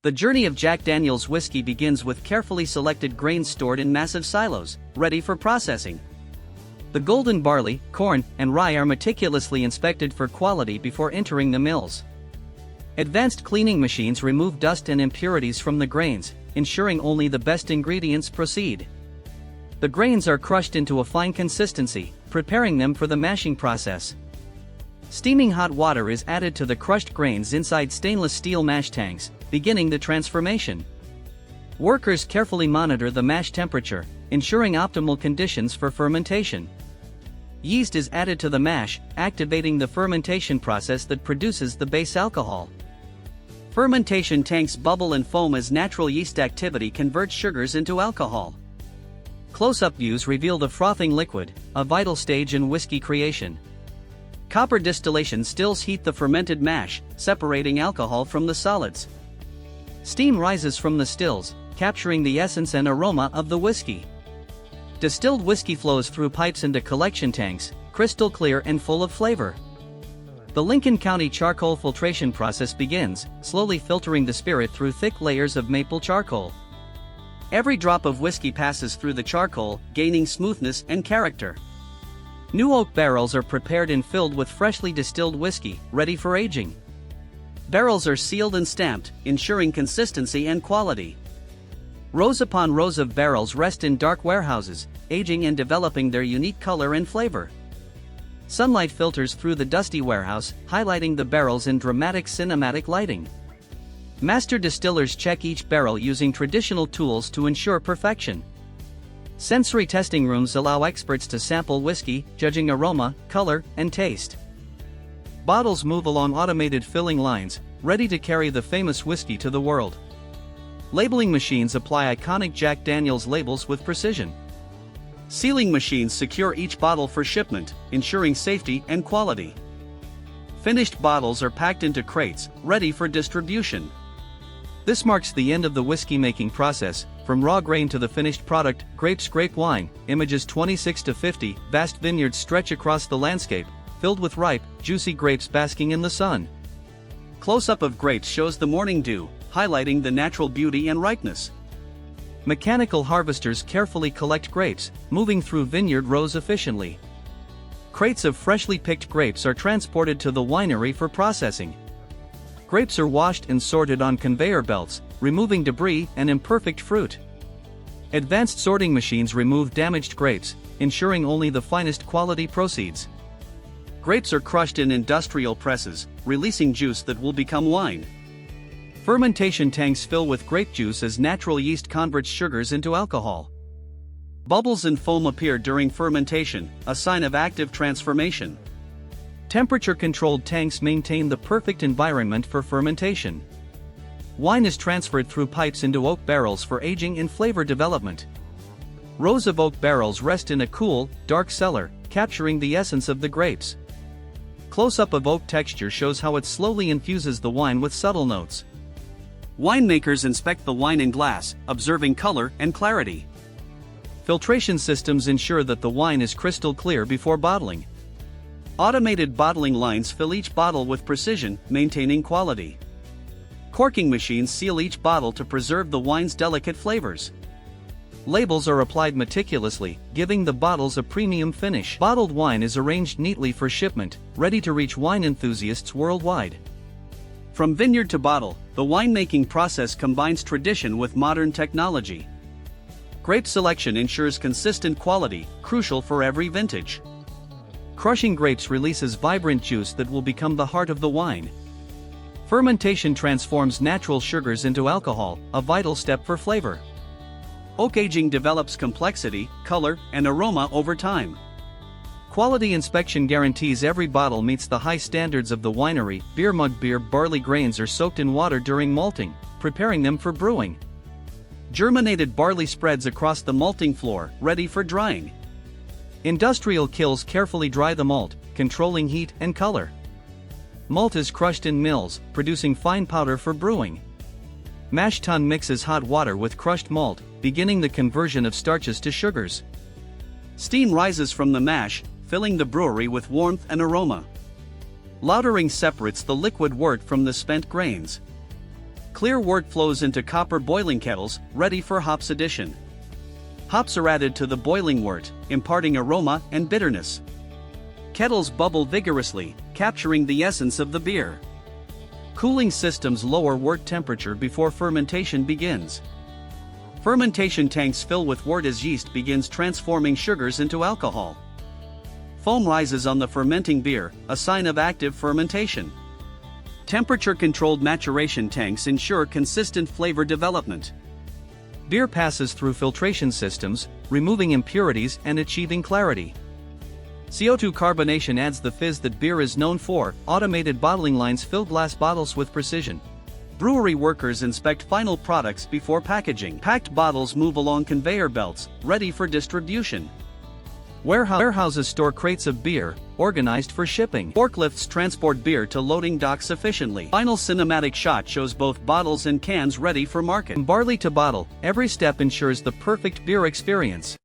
The journey of Jack Daniel's whiskey begins with carefully selected grains stored in massive silos, ready for processing. The golden barley, corn, and rye are meticulously inspected for quality before entering the mills. Advanced cleaning machines remove dust and impurities from the grains, ensuring only the best ingredients proceed. The grains are crushed into a fine consistency, preparing them for the mashing process. Steaming hot water is added to the crushed grains inside stainless steel mash tanks, beginning the transformation. Workers carefully monitor the mash temperature, ensuring optimal conditions for fermentation. Yeast is added to the mash, activating the fermentation process that produces the base alcohol. Fermentation tanks bubble and foam as natural yeast activity converts sugars into alcohol. Close-up views reveal the frothing liquid, a vital stage in whiskey creation. Copper distillation stills heat the fermented mash, separating alcohol from the solids. Steam rises from the stills, capturing the essence and aroma of the whiskey. Distilled whiskey flows through pipes into collection tanks, crystal clear and full of flavor. The Lincoln County charcoal filtration process begins, slowly filtering the spirit through thick layers of maple charcoal. Every drop of whiskey passes through the charcoal, gaining smoothness and character. New oak barrels are prepared and filled with freshly distilled whiskey, ready for aging. Barrels are sealed and stamped, ensuring consistency and quality. Rows upon rows of barrels rest in dark warehouses, aging and developing their unique color and flavor. Sunlight filters through the dusty warehouse, highlighting the barrels in dramatic cinematic lighting. Master distillers check each barrel using traditional tools to ensure perfection. Sensory testing rooms allow experts to sample whiskey, judging aroma, color, and taste. Bottles move along automated filling lines, ready to carry the famous whiskey to the world. Labeling machines apply iconic Jack Daniel's labels with precision. Sealing machines secure each bottle for shipment, ensuring safety and quality. Finished bottles are packed into crates, ready for distribution. This marks the end of the whiskey-making process, from raw grain to the finished product. Grapes, grape wine, images 26 to 50, vast vineyards stretch across the landscape, filled with ripe, juicy grapes basking in the sun. Close-up of grapes shows the morning dew, highlighting the natural beauty and ripeness. Mechanical harvesters carefully collect grapes, moving through vineyard rows efficiently. Crates of freshly picked grapes are transported to the winery for processing. Grapes are washed and sorted on conveyor belts, removing debris and imperfect fruit. Advanced sorting machines remove damaged grapes, ensuring only the finest quality proceeds. Grapes are crushed in industrial presses, releasing juice that will become wine. Fermentation tanks fill with grape juice as natural yeast converts sugars into alcohol. Bubbles and foam appear during fermentation, a sign of active transformation. Temperature-controlled tanks maintain the perfect environment for fermentation. Wine is transferred through pipes into oak barrels for aging and flavor development. Rows of oak barrels rest in a cool, dark cellar, capturing the essence of the grapes. Close-up of oak texture shows how it slowly infuses the wine with subtle notes. Winemakers inspect the wine in glass, observing color and clarity. Filtration systems ensure that the wine is crystal clear before bottling. Automated bottling lines fill each bottle with precision, maintaining quality. Corking machines seal each bottle to preserve the wine's delicate flavors. Labels are applied meticulously, giving the bottles a premium finish. Bottled wine is arranged neatly for shipment, ready to reach wine enthusiasts worldwide. From vineyard to bottle, the winemaking process combines tradition with modern technology. Grape selection ensures consistent quality, crucial for every vintage. Crushing grapes releases vibrant juice that will become the heart of the wine. Fermentation transforms natural sugars into alcohol, a vital step for flavor. Oak aging develops complexity, color, and aroma over time. Quality inspection guarantees every bottle meets the high standards of the winery. Beer mug beer barley grains are soaked in water during malting, preparing them for brewing. Germinated barley spreads across the malting floor, ready for drying. Industrial kilns carefully dry the malt, controlling heat and color. Malt is crushed in mills, producing fine powder for brewing. Mash tun mixes hot water with crushed malt, beginning the conversion of starches to sugars. Steam rises from the mash, filling the brewery with warmth and aroma. Lautering separates the liquid wort from the spent grains. Clear wort flows into copper boiling kettles, ready for hops addition. Hops are added to the boiling wort, imparting aroma and bitterness. Kettles bubble vigorously, capturing the essence of the beer. Cooling systems lower wort temperature before fermentation begins. Fermentation tanks fill with wort as yeast begins transforming sugars into alcohol. Foam rises on the fermenting beer, a sign of active fermentation. Temperature-controlled maturation tanks ensure consistent flavor development. Beer passes through filtration systems, removing impurities and achieving clarity. CO2 carbonation adds the fizz that beer is known for. Automated bottling lines fill glass bottles with precision. Brewery workers inspect final products before packaging. Packed bottles move along conveyor belts, ready for distribution. Warehouses store crates of beer, organized for shipping. Forklifts transport beer to loading docks efficiently. Final cinematic shot shows both bottles and cans ready for market. From barley to bottle, every step ensures the perfect beer experience.